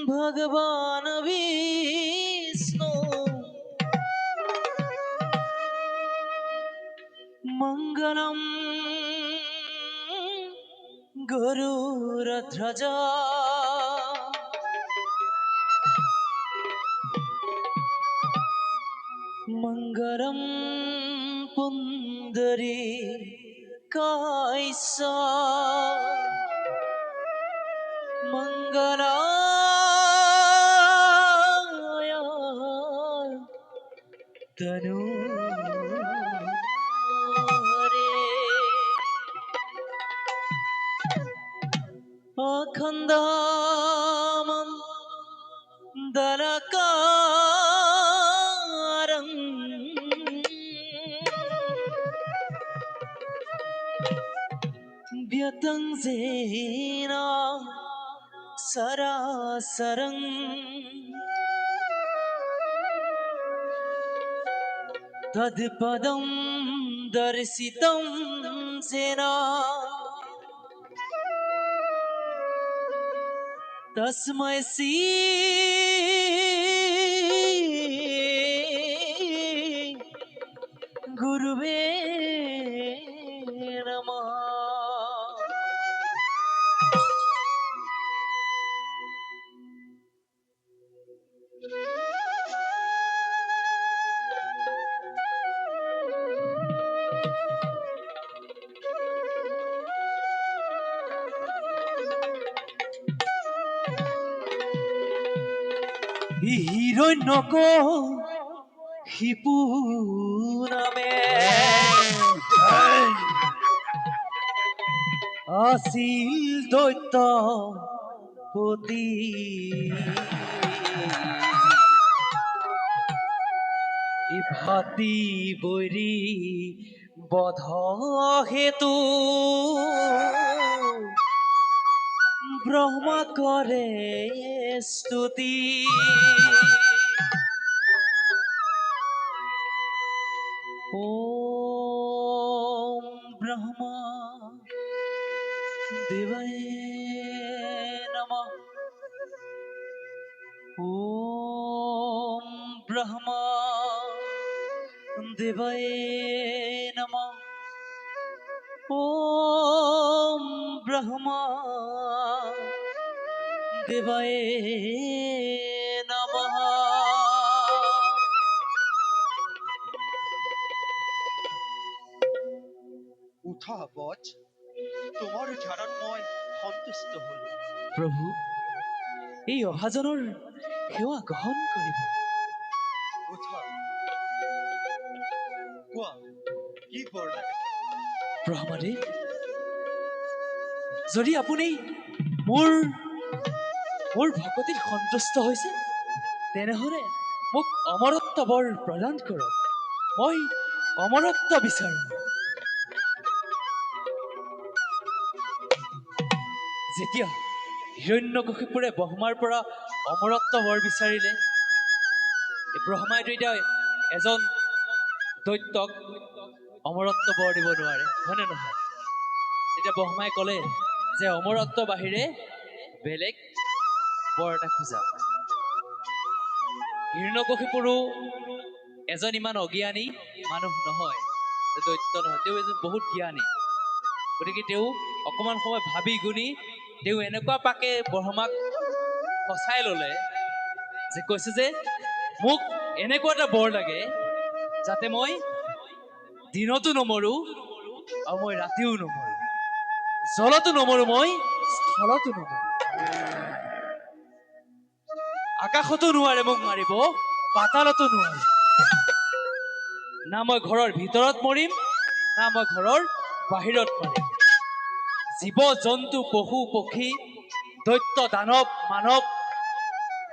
भगवान विष्णु मंगलम गरुड़ध्वजा मंगलम पुंडरीकायसा मंगलाय तनु अखंडमंडलकारं व्यतंसेन सरासरं तत्पदं दर्शितं सेना तस्मै श्री गुरुवे नमः। হিরণ্যকো হিপু নামে আছিল দৈত্য পতি ভাতি বৈৰী বধ হেতু ব্রহ্মা করে স্তুতি ওম ব্রহ্মা দেবায় নমঃ। ওম ব্রহ্মা দেবায় নমঃ। ওম ব্রহ্মা দেবায় নমঃ। উঠা বচ, তোমাৰ ধ্যানত মই সন্তুষ্ট হলো। প্ৰভু, এই অহাজনৰ সেৱা গ্ৰহণ কৰিব। উঠা, কোৱা কি বৰ লাগে? ব্ৰহ্মাদেৱ, যদি আপুনি মোৰ ভকতিত সন্তুষ্ট হৈছে, তেনেহলে মোক অমৰত্ব বৰ প্ৰদান কৰক। মই অমৰত্ব বিচাৰোঁ। যেতিয়া হিৰণ্যকশিপুৰে ব্ৰহ্মাৰ পৰা অমৰত্ব বৰ বিচাৰিলে, ব্ৰহ্মাইতো এতিয়া এজন দৈত্যক অমৰত্ব বৰ দিব নোৱাৰে, হয়নে নহয়? তেতিয়া ব্ৰহ্মাই ক'লে যে অমৰত্ব বাহিৰে বেলেগ বৰ এটা খোজা। হিৰণ্যকশিপুৰো এজন ইমান অজ্ঞানী মানুহ নহয়, দৈত্য নহয়, তেওঁ এজন বহুত জ্ঞানী। গতিকে তেওঁ অকণমান সময় ভাবি গুণি তেওঁ এনেকুৱা পাকে ব্ৰহ্মাক ফচাই ল'লে যে কৈছে যে মোক এনেকুৱা এটা বৰ লাগে যাতে মই দিনতো নমৰো আৰু মই ৰাতিও নমৰো, জলতো নমৰো, মই স্থলতো নমৰো। আকাশতো নোৱাৰে মোক মাৰিব, পাতালতো নোৱাৰে। না মই ঘৰৰ ভিতৰত মৰিম, না মই ঘৰৰ বাহিৰত মৰিম। জীৱ জন্তু পশু পক্ষী দৈত্য দানৱ মানৱ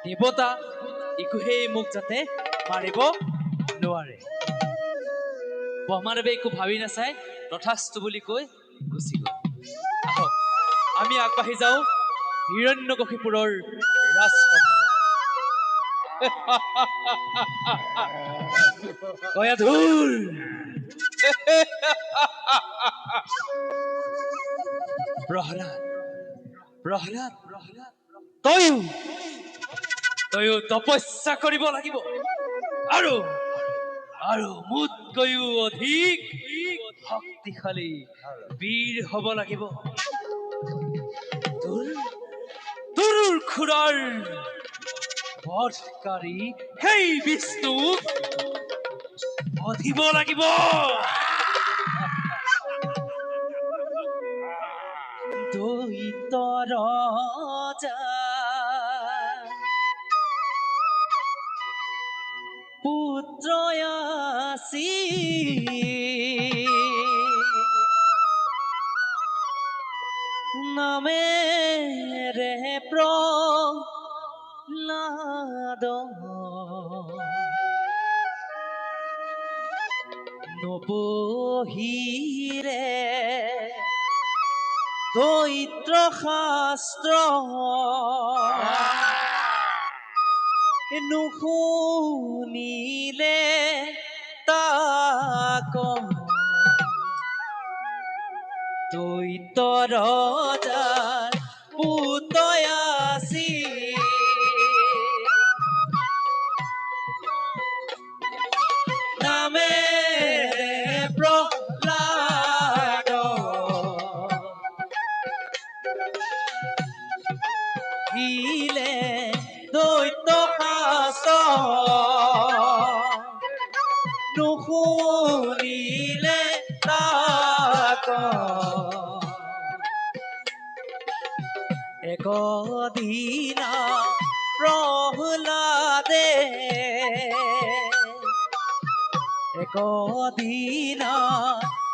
দেৱতা একোহেই মোক যাতে মাৰিব নোৱাৰে। ব্ৰহ্মাদেৱে একো ভাবি নাচাই তথাস্তু বুলি কৈ গুচি গ'ল। আহক আমি আগবাঢ়ি যাওঁ হিৰণ্যকশিপুৰৰ ৰাজসভালৈ। গয়াধুৰ প্ৰহ্লাদ, প্ৰহ্লাদ, তয়ো তয়ো তপস্যা কৰিব লাগিব আৰু আৰু মোতকৈও অধিক শক্তিশালী বীৰ হ'ব লাগিব তোৰ তোৰ খুৰাৰ বধকাৰী সেই বিষ্ণুক বধিব লাগিব দৈত ৰজা পুত্ৰয়াসী নামেৰে প্ৰহ্লাদ নপঢ়িৰে দৈত্ৰ শাস্ত্ৰ নুশুনিলে তাক দৈত ৰজাৰ পুতয়াসী নামেৰে প্ৰহ্লাদ হিলে দৈত শাস্ত্ৰ নুশুনিলে তাক একদিনা প্ৰহ্লাদে একদিনা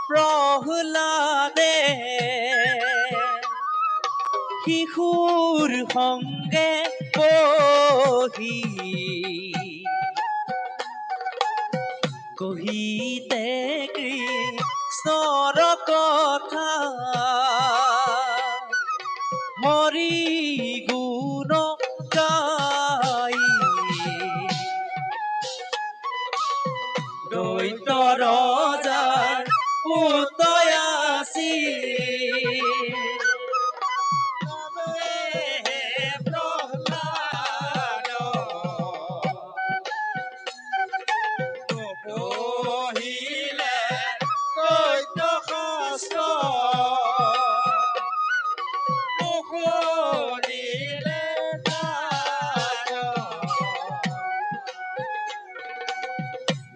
প্ৰহ্লাদে শিশুৰ সংগে বহি কহিতে কৃষ্ণৰ কথা হৰি গুণ গাই দৈত ৰজাৰ পুতয়াসী প্ৰহ্লাদ নপঢ়িলে দৈত শাস্ত্ৰ নুশুনিলে তাক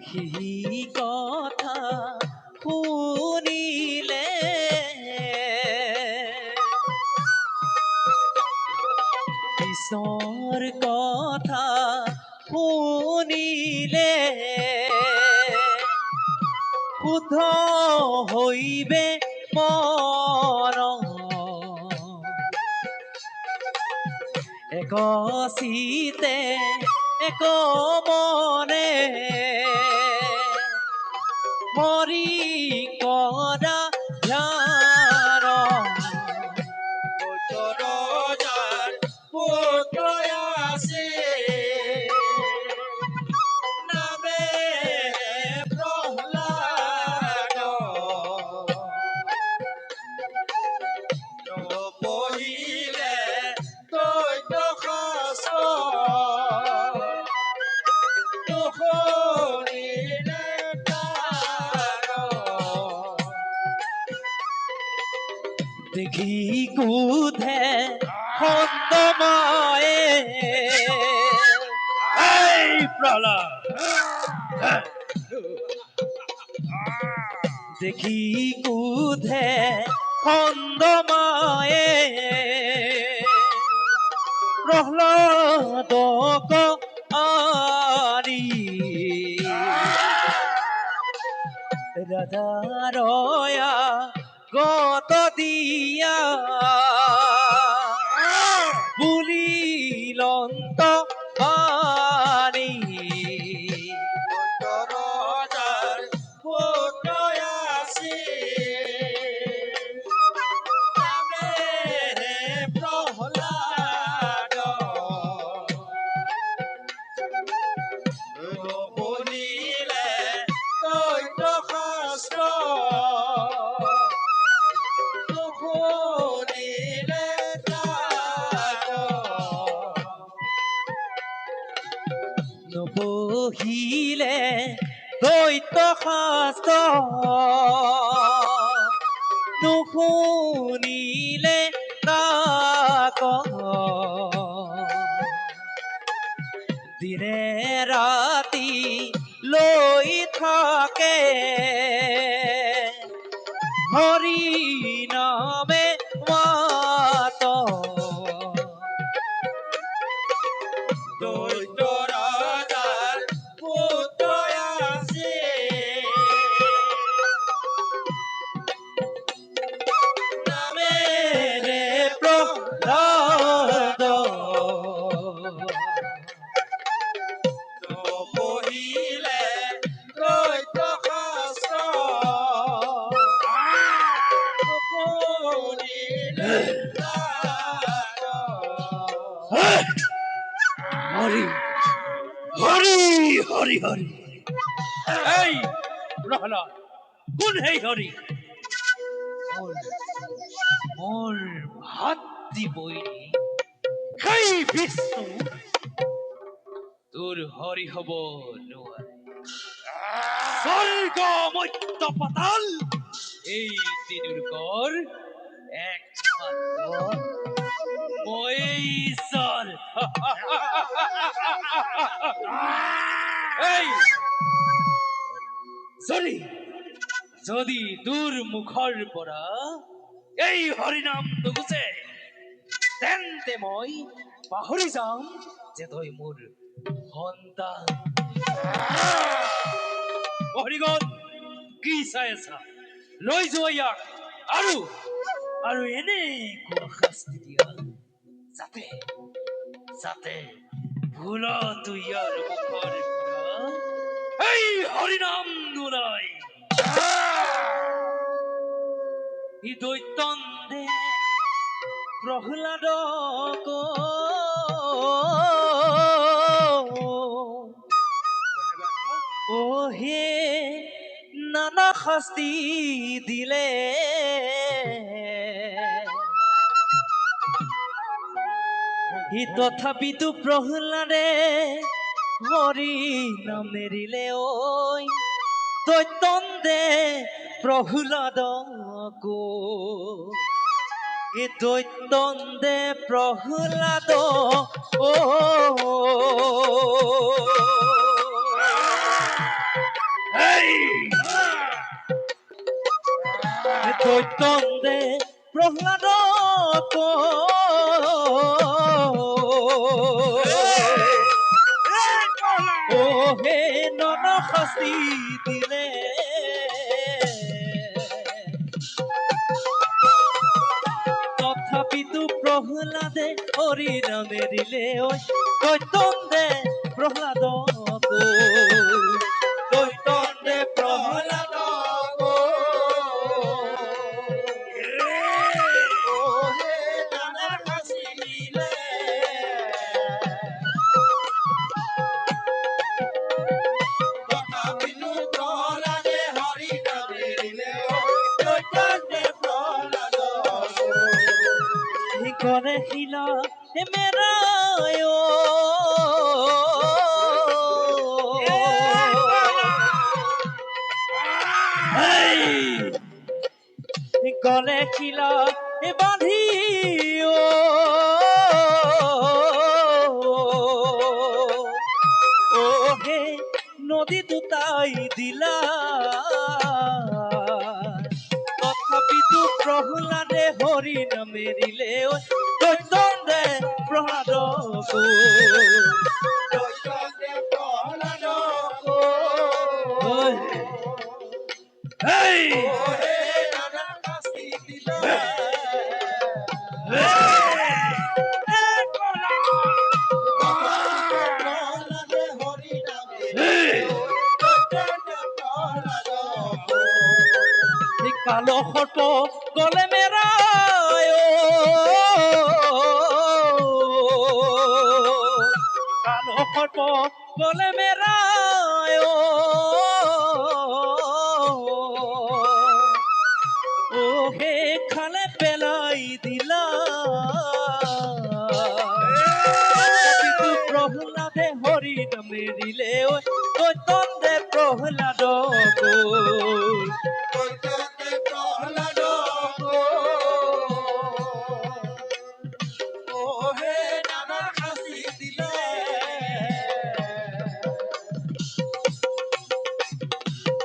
সি কথা শুনিলে কৃষ্ণৰ কথা শুনিলে শুদ্ধ হৈবে মন এক চিতে এক মনে হৰি কৰা ধ্যান দৈত ৰজাৰ পুতয়াসী নামেৰে প্ৰহ্লাদ নপঢ়িলে দৈত শাস্ত্ৰ নুশুনিলে তাক দেখি কুধে খণ্ডমায়ে এই প্ৰহ্লাদ দেখি কুধে খণ্ডমায়ে প্ৰহ্লাদক আনি ৰাজাৰয়া গত দিয়া বুলিলন্ত বাণী দৈত ৰজাৰ পুতয়াসী নামেৰে প্ৰহ্লাদ নপঢ়িলে দৈত শাস্ত্ৰ নুশুনিলে দৈত্য শাস্ত্ৰ নুশুনিলে কাক দিনে ৰাতি লৈ থাকে হৰি নামে মাত দৈত্য ৰাজাৰ পুত্ৰ আছে নামেৰে প্ৰহ্লাদ পঢ়িলে দৈত্য শাস্ত্ৰ পঢ়িলে হৰি হৰি হৰি হৰি এই প্ৰহ্লাদ কোন সেই হৰি মোৰ ভাতৃ বৈৰী সেই বিষ্ণু তোৰ হৰি হব নোৱাৰে স্বৰ্গ মধ্য পাতাল এই তিনিলোকৰ একমাত্ৰ মই ঈশ্বৰ এই যদি তোৰ মুখৰ পৰা এই হৰিনাম নুগুচে তেন্তে মই পাহৰি যাম যে তই মোৰ সন্তান হৰিগণ কি চাই আছা লৈ যোৱা ইয়াক আৰু আৰু এনেকুৱা শাস্তি দিয়া যাতে যাতে ভুলতো ইয়াৰ মুখৰ পৰা এই হৰিনাম নোলায় ই দৈত্যন্দে প্ৰহ্লাদক ও হে নানা শাস্তি দিলে ই তথাপিতো প্ৰহ্লাদে হৰি নাম নেৰিলে ঐ দৈত্যন্দে প্ৰহ্লাদক ই দৈত্যন্দে প্ৰহ্লাদ দৈত্যন্দে প্ৰহ্লাদক ও হে নানা শাস্তি দিলে তথাপিতো প্ৰহ্লাদে হৰি নামে দিলে দৈত্যন্দে প্ৰহ্লাদক দৈত্যন্দে প্ৰহ্লাদক ও হে নানা শাস্তি দিলে তথাপিতো প্ৰহ্লাদে হৰি নামে দিলে দৈত্যন্দে প্ৰহ্লাদক গণেশিলা মেৰা গণেশিলা বান্ধি ও হে নদী দুটাই দিলা তথাপিতো প্ৰহ্লাদে হৰি নামে দিলে দৈত্যন্দে প্ৰহ্লাদক দৈত্যন্দে প্ৰহ্লাদক নানা শাস্তি দিলে প্ৰহ্লাদে হৰি নামে দৈত্যন্দে প্ৰহ্লাদক কালো সৰ্প গলে মেৰা কালো সৰ্প গলে মেৰা ও হে খালে পেলাই দিলা তথাপিতো প্ৰহ্লাদে হৰি নামে দিলে দৈত্যন্দে প্ৰহ্লাদক প্ৰহ্লাদকো দৈত্যতে প্ৰহ্লাদক হে নানা শাস্তি দিলে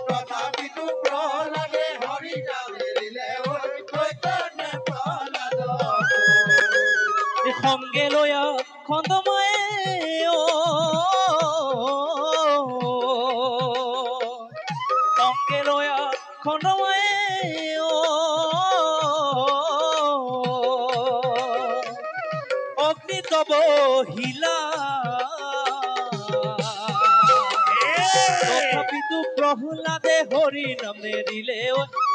তথাপিতো প্ৰহ্লাদে হৰি নাম এৰিলে দৈত্যতে প্ৰহ্লাদক সংগে লয়া খণ্ডময়ে সংগে লয়া খণ্ডময়ে অগ্নি তব হিলা তথাপিতো প্ৰহ্লাদে হৰি নাম নেৰিলে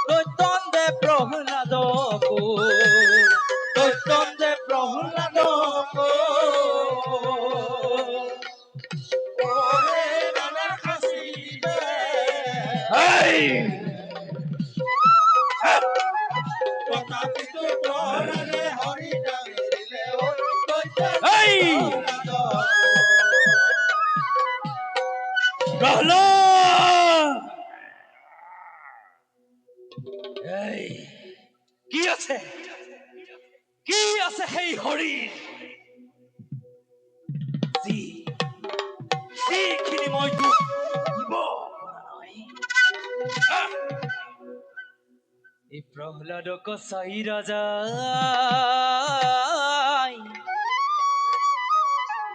দৈত্যন্দে প্ৰহ্লাদকো দৈত্যন্দে প্ৰহ্লাদক হে নানা শাস্তি দিলে তথাপিতো প্ৰহ্লাদে হৰি নাম এৰিলে দৈত্যতে প্ৰহ্লাদক প্ৰহ্লাদ কি আছে সেই হৰিৰ যিখিনি মই তোক দিব পৰা নাই এই প্ৰহ্লাদক চাই ৰাজাই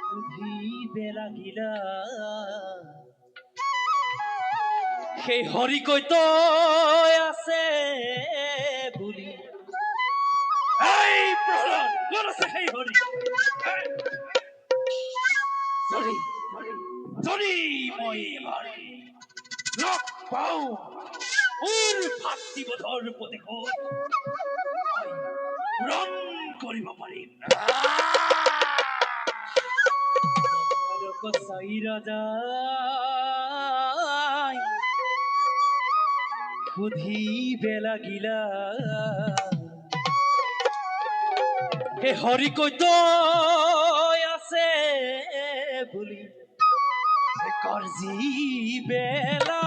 সুধিবে লাগিলা সেই হৰি কৈত আছে বুলি এই প্ৰহ্লাদ ক'ত আছে সেই হৰি যদি যদি মই এবাৰ লগ পাওঁ মোৰ ভাতৃবোধৰ প্ৰদেশত মই পূৰণ কৰিব পাৰিম চাই ৰাজাই সুধিবে লাগিলা হে হৰি কৈত আছে বুলি কাৰ্জি বেলা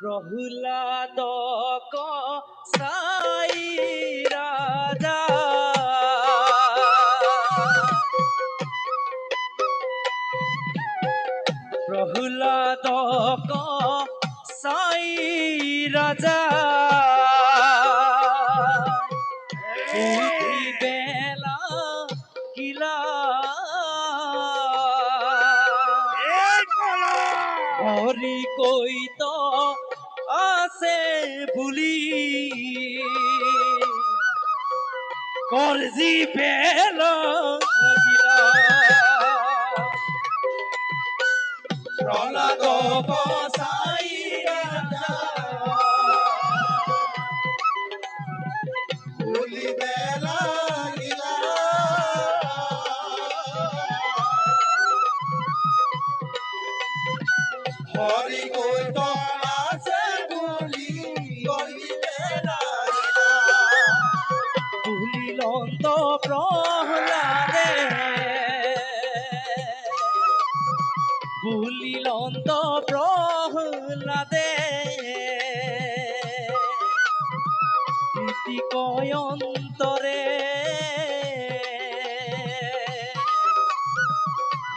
প্ৰহ্লাদক চাই ৰাজা প্ৰহ্লাদক চাই ৰাজা বেলা কিলা হৰি কৈত আছে বুলি কৰজি বেলা কিলা প্ৰহ্লাদক চাই ৰাজা ভুলিবে লাগিলা হৰি কৈত আছে বুলি কহিবে লাগিলা ভুলিলন্ত প্ৰহ্লাদে ভুলিলন্ত প্ৰহ্লাদে প্ৰীতিকয় অন্তৰে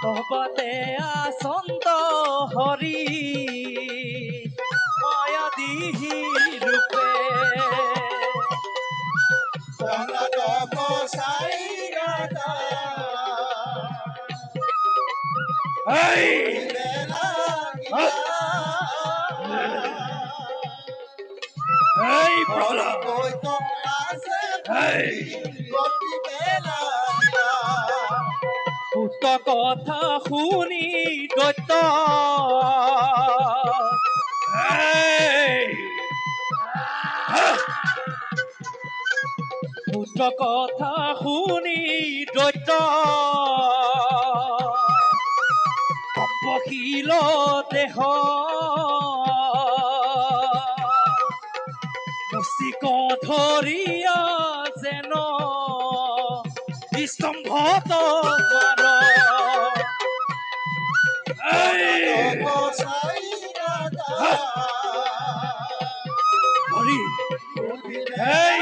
সবাতে আসন্ত হৰি মায়াদিহি ৰূপে প্ৰহ্লাদক চাই ৰাজা ভুলিবে লাগিলা এই হৰি কৈত আছে বুলি কহিবে লাগিলা পুত কথা শুনি দৈত্য পুত কথা শুনি দৈত্য তপশীল দেহ মুচিক ধৰিয়া যেন স্তম্ভ তোমার কসাই রাজা হরি এই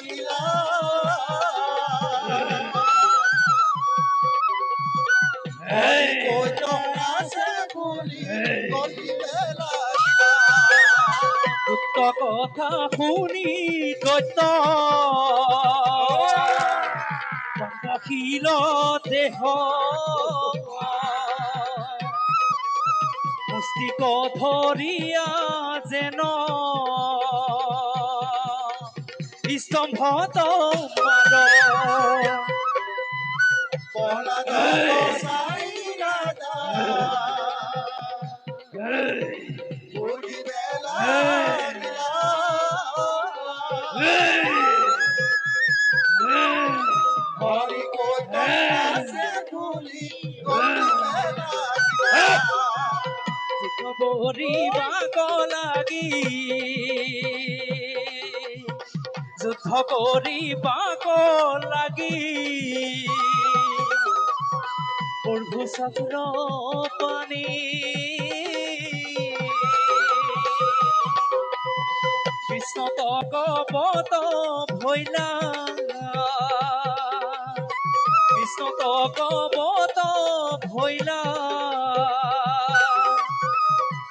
লীলা এই কই তো আছে বলি গলিতে সত্য কথা শুনি দৈত্য কহিল দেহ মস্তিক ধরিয়া যেন স্তম্ভ তোমার পলাদ কসাই রাজা বুঝিবে লাগিলা হরি কই তো আছে বলি গলিতে করিবাক লাগি যুদ্ধ করিবাক লাগি প্রভু চক্র পানি কৃষ্ণ তকবত ভৈলা কৃষ্ণ তকবত ভৈলা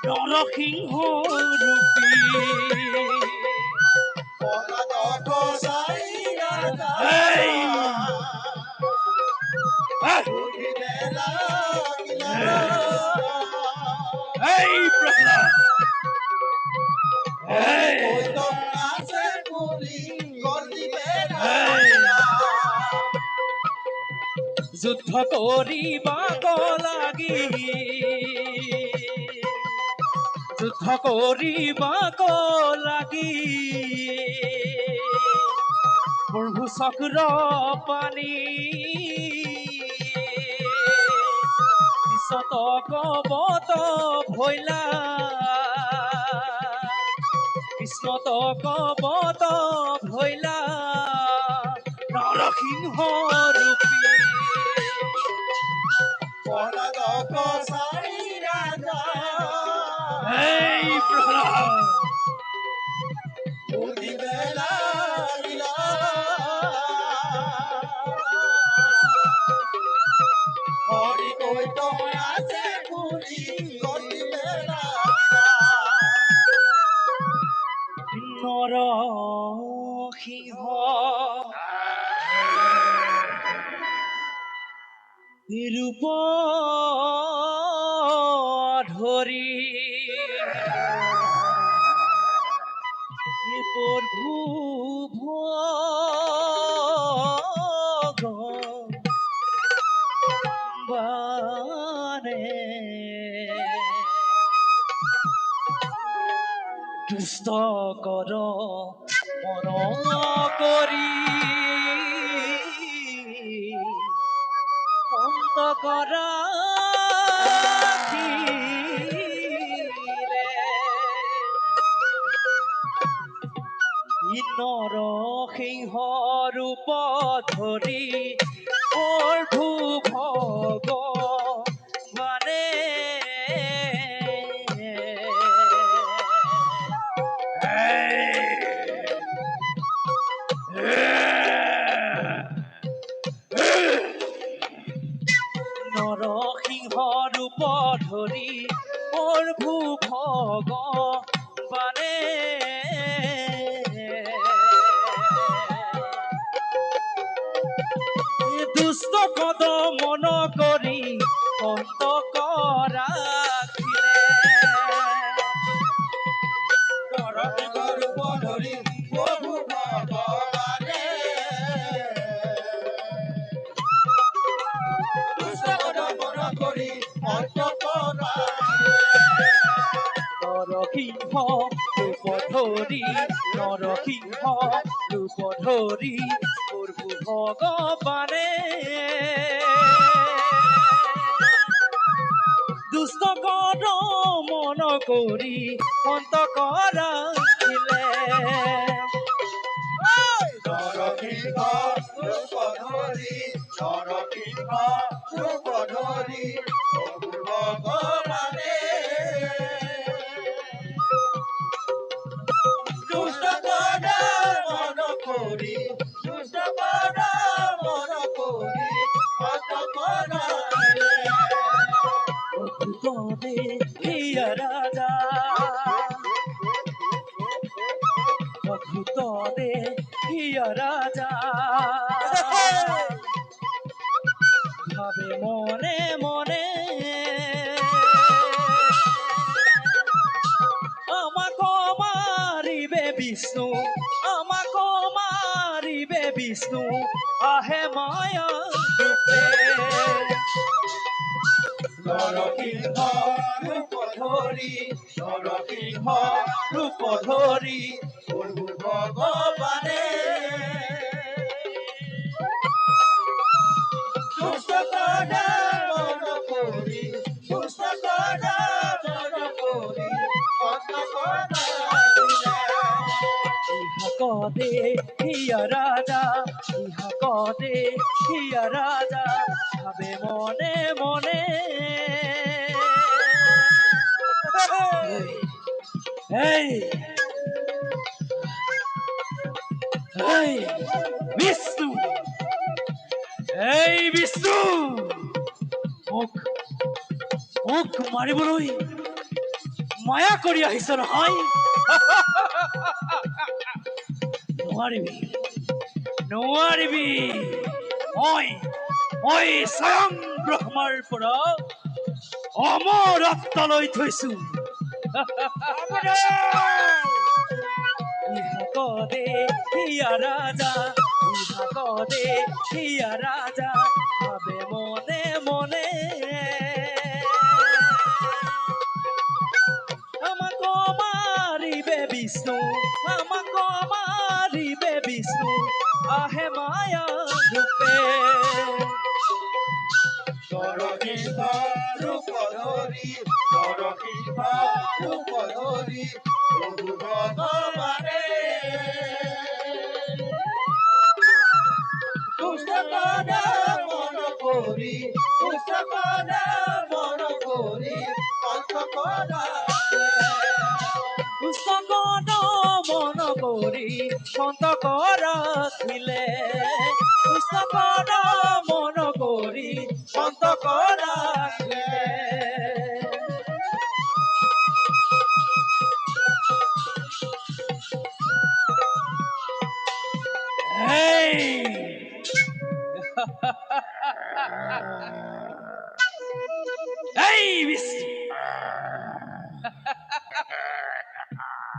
নরসিংহ রূপী পলাদ কসাই রাজা এই! বুঝিবে লাগিলা এই প্রহ্লাদ এই! কই তো আছে বলি গলিতে লাগিলা যুদ্ধ করিবাক লাগি যুদ্ধ করিবাক লাগি প্রভু চক্র পানি তকবত ভৈলা কৃষ্ণ তকবত ভৈলা নরসিংহ রূপী পলাদ কসাই রাজা এই প্রহ্লাদ বুঝিবে লাগিলা হরি কই তো আছে বলি গলিতে লাগিলা নরসিংহ রূপ ধৰি প্ৰভু ভগবানে দুষ্ট কৰ মন কৰি অন্ত কৰা নৰসিংহ ৰূপ ধৰি প্ৰভু ভগবানে নৰসিংহ ৰূপ ধৰি প্ৰভু ভগবানে দুষ্ট কদ মন কৰি অন্ত ৰাখিলে নৰসিংহ ৰূপ ধৰি প্ৰভু ভগবানে দুষ্ট মন কৰি অন্ত নৰসিংহ ৰূপ ধৰি নৰসিংহ ৰূপ ধৰি প্ৰভু ভগবানে দুষ্ট কদ মন কৰি অন্ত ৰাখিলে নৰসিংহ ৰূপ ধৰি ৰূপ ধৰি প্ৰভু ভগৱানে দুষ্ট কৰা মন কৰি দুষ্ট কৰা মন কৰি অন্ত কৰালে ভূতনে হিয়া রাজা ভূতনে হিয়া রাজা ভাবে মনে মনে আমাকে মারিবে বিষ্ণু আমাকে মারিবে বিষ্ণু আহে মায়া রূপে নৰসিংহ ৰূপ ধৰি নৰসিংহ ৰূপ ধৰি প্ৰভু ভগৱানে দুষ্ট কৰা মন কৰি দুষ্ট কৰা মন কৰি অন্ত কৰালে ইহা কদে হিয়া রাজা ইহা কদে হিয়া রাজা ভাবে মনে মনে এই এই বিষ্ণু এই বিষ্ণু মোক মোক মাৰিবলৈ মায়া কৰি আহিছ নহয় নোৱাৰিবি নোৱাৰিবি মই স্বয়ং ব্ৰহ্মাৰ পৰা অমৰ আত্মা লৈ থৈছো ইহা কদে হিয়া ৰাজা ইহা কদে হিয়া ৰাজা ভাবে মনে মনে আমাকে মাৰিবে বিষ্ণু আমাকে মাৰিবে বিষ্ণু আহে মায়া ৰূপে নৰসিংহ ৰূপ ধৰি নৰসিংহ ৰূপ ধৰি প্ৰভু ভগৱানে দুষ্ট কৰা মন কৰি দুষ্ট কৰা মন কৰি অন্ত কৰালে পুস্তকত মন কৰি সন্তক ৰাখিলে পুস্তকত মন কৰি সন্তক ৰাখিলে এই এই বিষ্ণু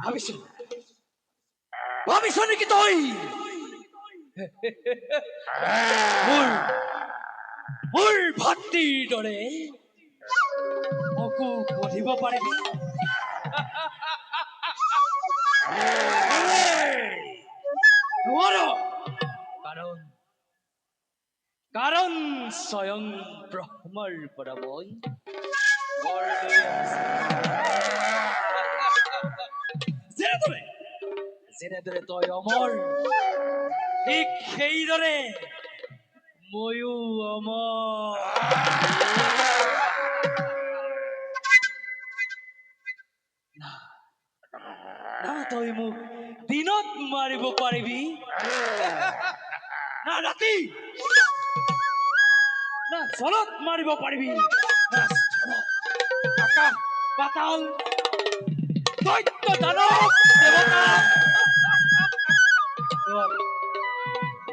ভাবিছ ভাবিছ নেকি তই মোৰ মোৰ ভাতৃৰ দৰে মোকো পঢ়িব পাৰিবি নোৱাৰ কাৰণ কাৰণ স্বয়ং ব্ৰহ্মাৰ পৰা মই বৰ লৈ আহিছো। যেনেদৰে যেনেদৰে তই অমৰ ঠিক সেইদৰে ময়ো অমৰ না তই মোক দিনত মাৰিব পাৰিবি না ৰাতি না জলত মাৰিব পাৰিবি না স্থলত আকাশ পাতাল দৈত্য দানৱ দেৱতা নোৱাৰে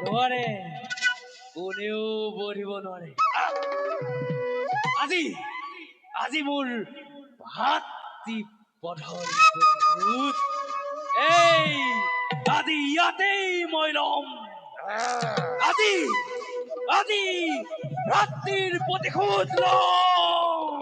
নোৱাৰে কোনেও বঢ়িব নোৱাৰে আজি আজি মোৰ ভাতৃ বধৰ প্ৰতিশোধ এই আজি ইয়াতেই মই ল'ম আজি আজি ভাতৃৰ প্ৰতিশোধ ল'ম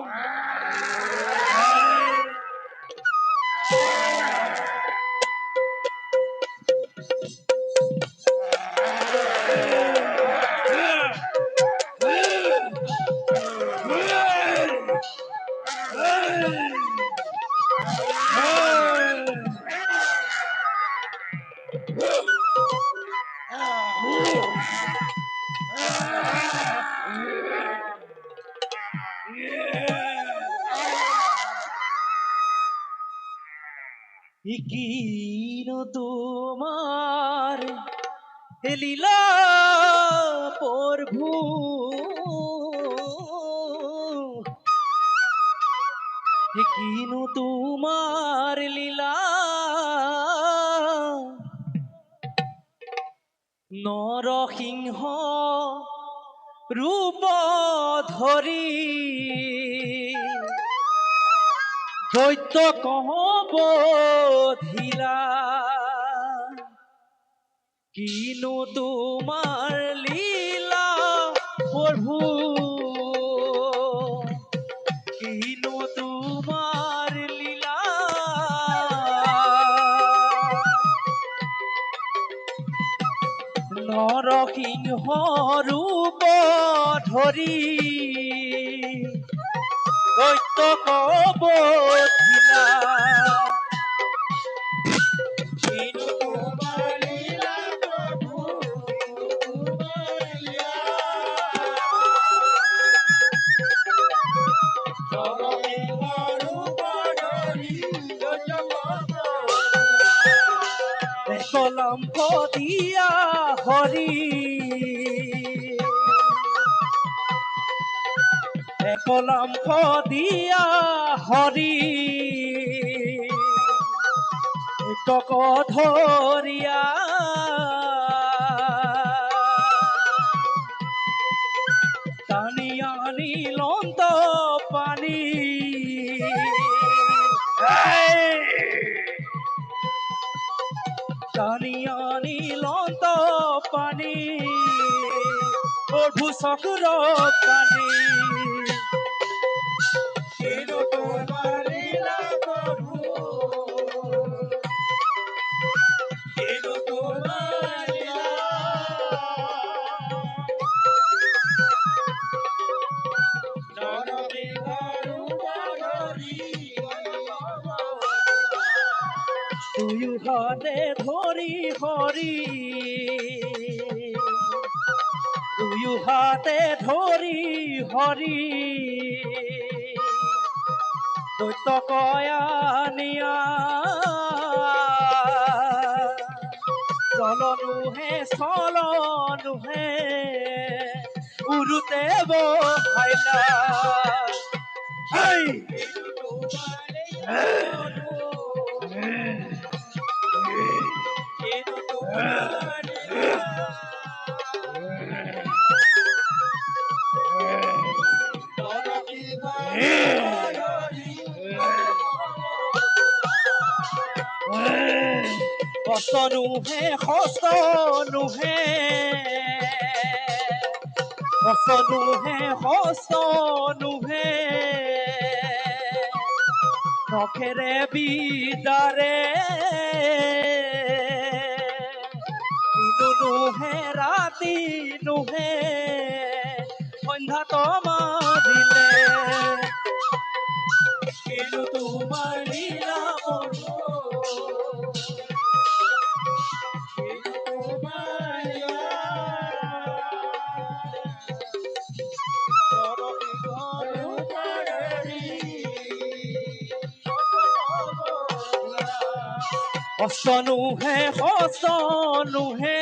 কিনো তোমাৰ লীলা প্ৰভু, কিনো তোমাৰ লীলা নৰসিংহ ৰূপ ধৰি দৈত্য কহবধিলা। কিনো তোমাৰ লীলা প্ৰভু, কিনো তোমাৰ লীলা নৰসিংহ ৰূপ ধৰি দৈত্য কবধিলা। কিনো তোমাৰ লীলা প্ৰভু, তোমাৰ লীলা নৰসিংহ ৰূপ ধৰি দৈত্য কবধিলা। কলম্ব দিয়া হৰি, কলম্ব দিয়া হৰি কক ধৰিয়া টানি আনিল পানী। টানি আনিল পানী প্ৰভু চকুৰ পানী। কিনো তোমাৰ লীলা প্ৰভু, কিনো তোমাৰ লীলা নৰসিংহ ৰূপ ধৰি দুয়ো হাতে ধৰি হৰি, দুয়ো হাতে ধৰি হৰি দৈত্য কয়া নিয়া। জল নুহে স্থল নুহে উৰুতে বহাইলা। কষ্ট নুহে হস্ত নুহে, কষ্ট নুহে হস্ত নুহে নখেৰে বিদাৰে দিনো নুহে ৰাতি নুহে সন্ধ্যা তমাদিলে। কিনো তোমাৰ লীলা প্ৰভু, কিনো তোমাৰ লীলা নৰসিংহ ৰূপ ধৰি হস্ত নুহে হস্ত নুহে,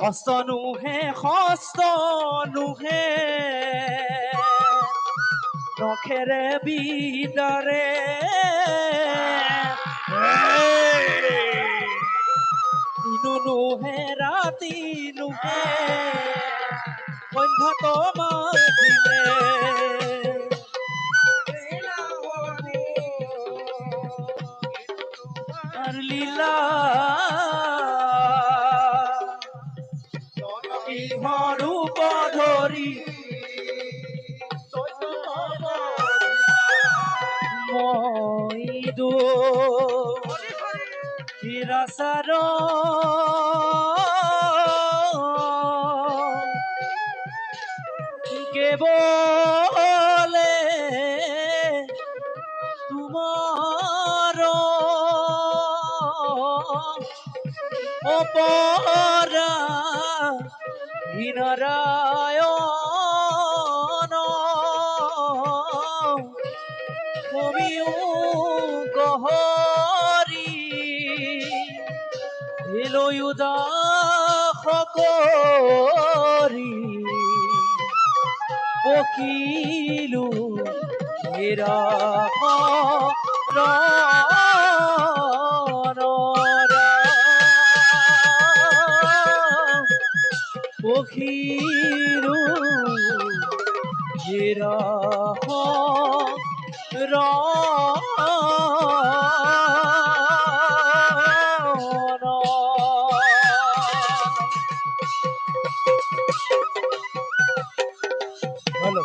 হস্ত নুহে হস্ত নুহে নখেৰে বিদাৰে দিনো নুহে ৰাতি নুহে সন্ধ্যা তমাদিলে। আৰ লীলা নৰসিংহ ৰূপ ধৰি মই হিৰাসাৰ কেবলে তোমাৰ অপৰা নাৰায়ণ কবিও লৈ উদাস কৰি পখিলো হেৰা পখিলো হেৰা হ্যালো